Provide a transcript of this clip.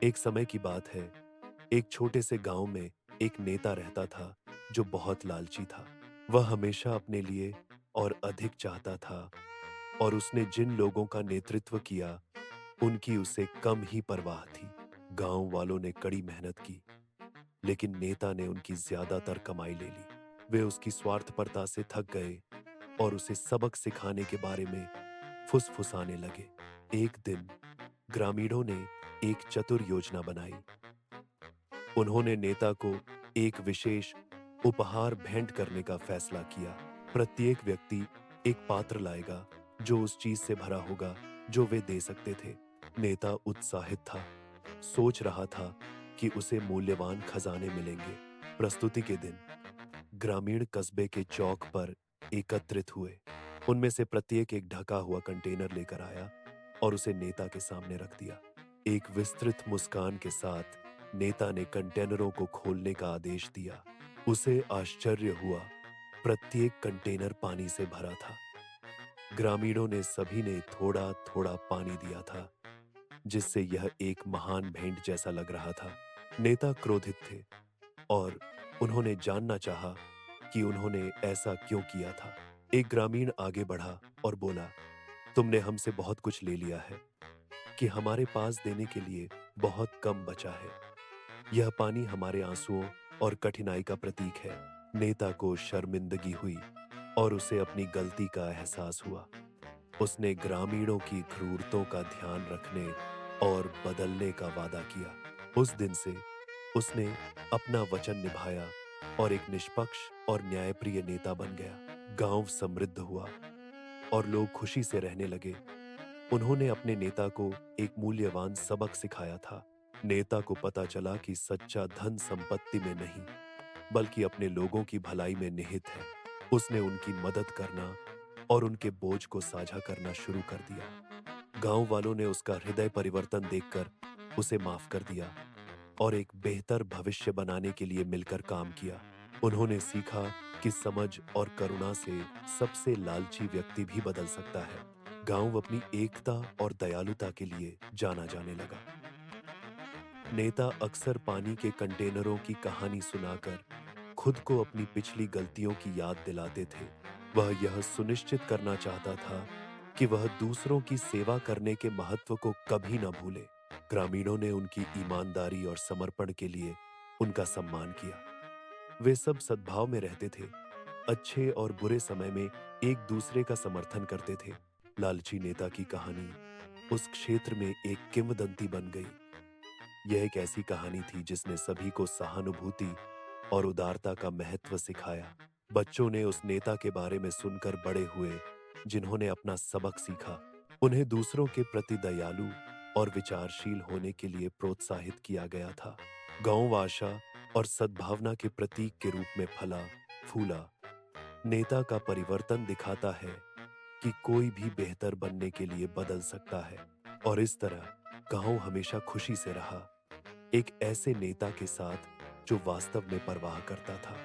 एक समय की बात है, एक छोटे से गांव में एक नेता रहता था जो बहुत लालची था। वह हमेशा अपने लिए और अधिक चाहता था और उसने जिन लोगों का नेतृत्व किया, उनकी उसे कम ही परवाह थी। गांव वालों ने कड़ी मेहनत की, लेकिन नेता ने उनकी ज्यादातर कमाई ले ली। वे उसकी स्वार्थपरता से थक गए और उसे सबक सिखाने के बारे में फुसफुसाने लगे। एक दिन ग्रामीणों ने एक चतुर योजना बनाई। उन्होंने नेता को एक विशेष उपहार भेंट करने का फैसला किया। प्रत्येक व्यक्ति एक पात्र लाएगा जो उस चीज से भरा होगा जो वे दे सकते थे। नेता उत्साहित था, सोच रहा था कि उसे मूल्यवान खजाने मिलेंगे। प्रस्तुति के दिन ग्रामीण कस्बे के चौक पर एकत्रित हुए। उनमें से प्रत्येक एक ढका हुआ कंटेनर लेकर आया और उसे नेता के सामने रख दिया। एक विस्तृत मुस्कान के साथ नेता ने कंटेनरों को खोलने का आदेश दिया। उसे आश्चर्य हुआ, प्रत्येक कंटेनर पानी से भरा था। ग्रामीणों ने सभी ने थोड़ा थोड़ा पानी दिया था, जिससे यह एक महान भेंट जैसा लग रहा था। नेता क्रोधित थे और उन्होंने जानना चाहा कि उन्होंने ऐसा क्यों किया था। एक ग्रामीण आगे बढ़ा और बोला, तुमने हमसे बहुत कुछ ले लिया है कि हमारे पास देने के लिए बहुत कम बचा है। यह पानी हमारे आंसुओं और कठिनाई का प्रतीक है। नेता को शर्मिंदगी हुई और उसे अपनी गलती का एहसास हुआ। उसने ग्रामीणों की क्रूरतों का ध्यान रखने और बदलने का वादा किया। उस दिन से उसने अपना वचन निभाया और एक निष्पक्ष और न्यायप्रिय नेता बन गया। गांव समृद्ध हुआ और लोग खुशी से रहने लगे। उन्होंने अपने नेता को एक मूल्यवान सबक सिखाया था। नेता को पता चला कि सच्चा धन संपत्ति में नहीं, बल्कि अपने लोगों की भलाई में निहित है। उसने उनकी मदद करना और उनके बोझ को साझा करना शुरू कर दिया। गांव वालों ने उसका हृदय परिवर्तन देखकर उसे माफ कर दिया और एक बेहतर भविष्य बनाने के लिए मिलकर काम किया। उन्होंने सीखा कि समझ और करुणा से सबसे लालची व्यक्ति भी बदल सकता है। गांव अपनी एकता और दयालुता के लिए जाना जाने लगा। नेता अक्सर पानी के कंटेनरों की कहानी सुनाकर खुद को अपनी पिछली गलतियों की याद दिलाते थे। वह यह सुनिश्चित करना चाहता था कि वह दूसरों की सेवा करने के महत्व को कभी न भूले। ग्रामीणों ने उनकी ईमानदारी और समर्पण के लिए उनका सम्मान किया। वे सब सद्भाव में रहते थे, अच्छे और बुरे समय में एक दूसरे का समर्थन करते थे। लालची नेता की कहानी उस क्षेत्र में एक किंवदंती बन गई। यह एक ऐसी कहानी थी जिसने सभी को सहानुभूति और उदारता का महत्व सिखाया। बच्चों ने उस नेता के बारे में सुनकर बड़े हुए जिन्होंने अपना सबक सीखा। उन्हें दूसरों के प्रति दयालु और विचारशील होने के लिए प्रोत्साहित किया गया था। गांव आशा और सद्भावना के प्रतीक के रूप में फला फूला। नेता का परिवर्तन दिखाता है कि कोई भी बेहतर बनने के लिए बदल सकता है और इस तरह गांव हमेशा खुशी से रहा, एक ऐसे नेता के साथ जो वास्तव में परवाह करता था।